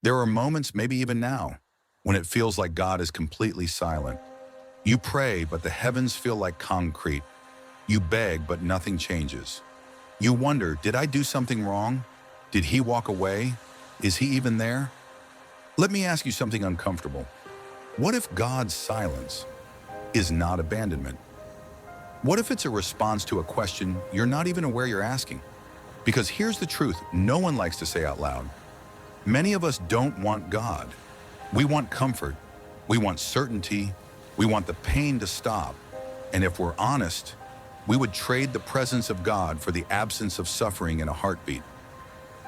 There are moments, maybe even now, when it feels like God is completely silent. You pray, but the heavens feel like concrete. You beg, but nothing changes. You wonder, did I do something wrong? Did he walk away? Is he even there? Let me ask you something uncomfortable. What if God's silence is not abandonment? What if it's a response to a question you're not even aware you're asking? Because here's the truth no one likes to say out loud. Many of us don't want God. We want comfort. We want certainty. We want the pain to stop. And if we're honest, we would trade the presence of God for the absence of suffering in a heartbeat.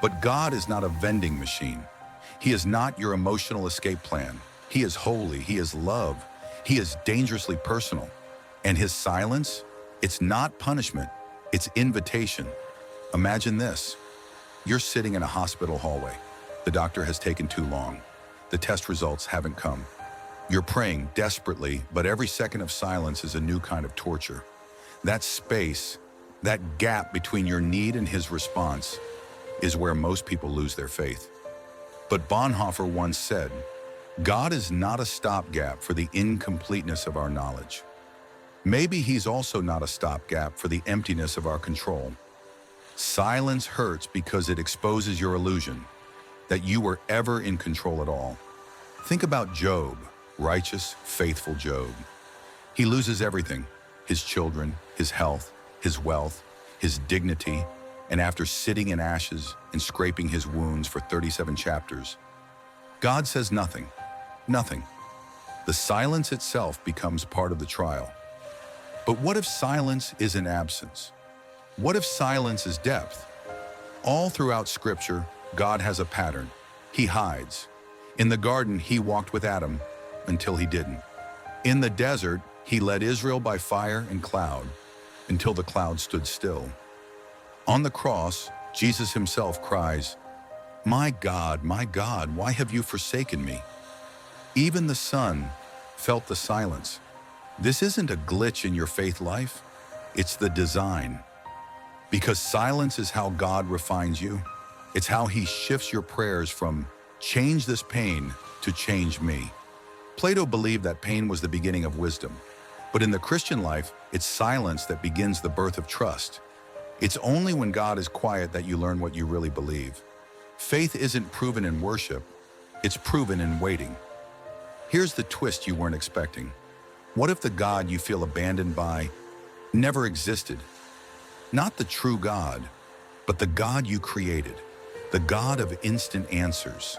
But God is not a vending machine. He is not your emotional escape plan. He is holy. He is love. He is dangerously personal. And his silence, it's not punishment. It's invitation. Imagine this. You're sitting in a hospital hallway. The doctor has taken too long. The test results haven't come. You're praying desperately, but every second of silence is a new kind of torture. That space, that gap between your need and his response, is where most people lose their faith. But Bonhoeffer once said, God is not a stopgap for the incompleteness of our knowledge. Maybe he's also not a stopgap for the emptiness of our control. Silence hurts because it exposes your illusion that you were ever in control at all. Think about Job, righteous, faithful Job. He loses everything, his children, his health, his wealth, his dignity, and after sitting in ashes and scraping his wounds for 37 chapters, God says nothing, nothing. The silence itself becomes part of the trial. But what if silence isn't absence? What if silence is depth? All throughout Scripture, God has a pattern. He hides. In the garden, he walked with Adam until he didn't. In the desert, he led Israel by fire and cloud until the cloud stood still. On the cross, Jesus himself cries, my God, why have you forsaken me?" Even the Son felt the silence. This isn't a glitch in your faith life. It's the design. Because silence is how God refines you. It's how he shifts your prayers from change this pain to change me. Plato believed that pain was the beginning of wisdom. But in the Christian life, it's silence that begins the birth of trust. It's only when God is quiet that you learn what you really believe. Faith isn't proven in worship, it's proven in waiting. Here's the twist you weren't expecting. What if the God you feel abandoned by never existed? Not the true God, but the God you created, the God of instant answers,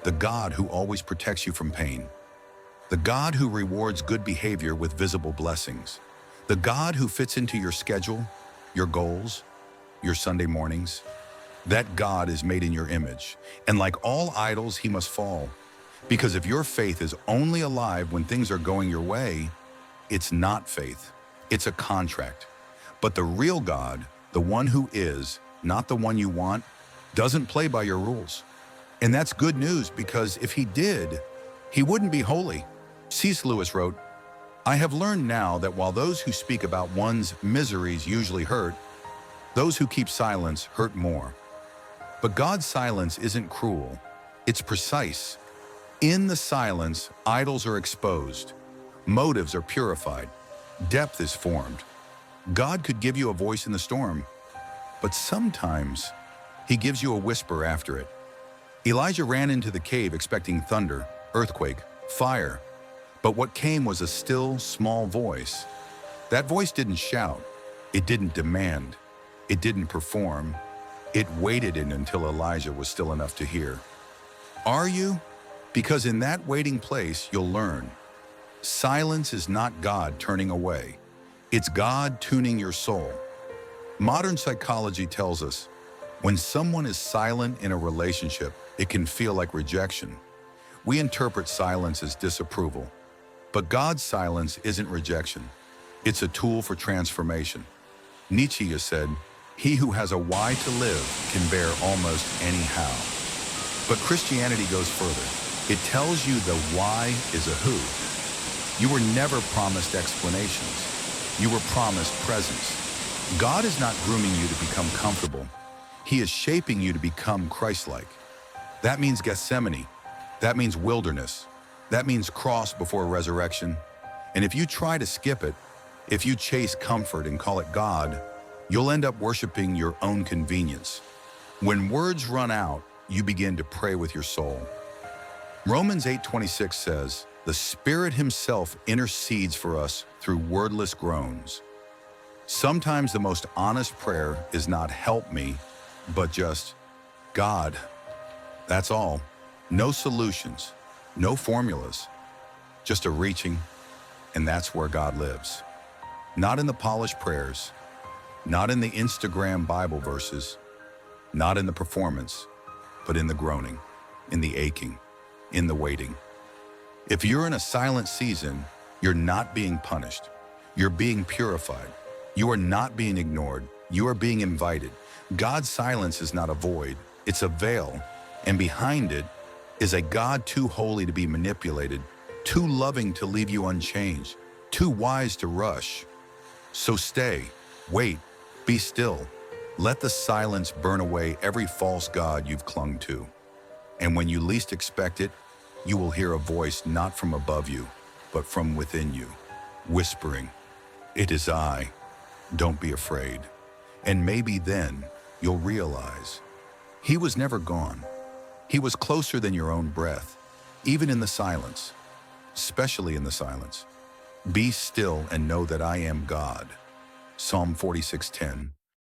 the God who always protects you from pain, the God who rewards good behavior with visible blessings, the God who fits into your schedule, your goals, your Sunday mornings. That God is made in your image, and like all idols, he must fall. Because if your faith is only alive when things are going your way, it's not faith, it's a contract. But the real God, the one who is, not the one you want, doesn't play by your rules. And that's good news, because if he did, he wouldn't be holy. C.S. Lewis wrote, "I have learned now that while those who speak about one's miseries usually hurt, those who keep silence hurt more." But God's silence isn't cruel, it's precise. In the silence, idols are exposed, motives are purified, depth is formed. God could give you a voice in the storm, but sometimes he gives you a whisper after it. Elijah ran into the cave expecting thunder, earthquake, fire, but what came was a still, small voice. That voice didn't shout, it didn't demand, it didn't perform. It waited in until Elijah was still enough to hear. Are you? Because in that waiting place, you'll learn. Silence is not God turning away. It's God tuning your soul. Modern psychology tells us, when someone is silent in a relationship, it can feel like rejection. We interpret silence as disapproval. But God's silence isn't rejection. It's a tool for transformation. Nietzsche said, "He who has a why to live can bear almost any how." But Christianity goes further. It tells you the why is a who. You were never promised explanations. You were promised presence. God is not grooming you to become comfortable. He is shaping you to become Christ-like. That means Gethsemane, That means wilderness. That means cross before resurrection. And if you try to skip it, if you chase comfort and call it God, you'll end up worshiping your own convenience. When words run out, you begin to pray with your soul. Romans 8:26 says, "The Spirit Himself intercedes for us through wordless groans." Sometimes the most honest prayer is not "help me," but just, "God." That's all. No solutions, no formulas, just a reaching, and that's where God lives. Not in the polished prayers, not in the Instagram Bible verses, not in the performance, but in the groaning, in the aching, in the waiting. If you're in a silent season, you're not being punished. You're being purified. You are not being ignored. You are being invited. God's silence is not a void. It's a veil, and behind it is a God too holy to be manipulated, too loving to leave you unchanged, too wise to rush. So stay, wait, be still. Let the silence burn away every false god you've clung to. And when you least expect it, you will hear a voice not from above you, but from within you, whispering, "It is I. Don't be afraid." And maybe then you'll realize He was never gone. He was closer than your own breath, even in the silence, especially in the silence. Be still and know that I am God. Psalm 46:10.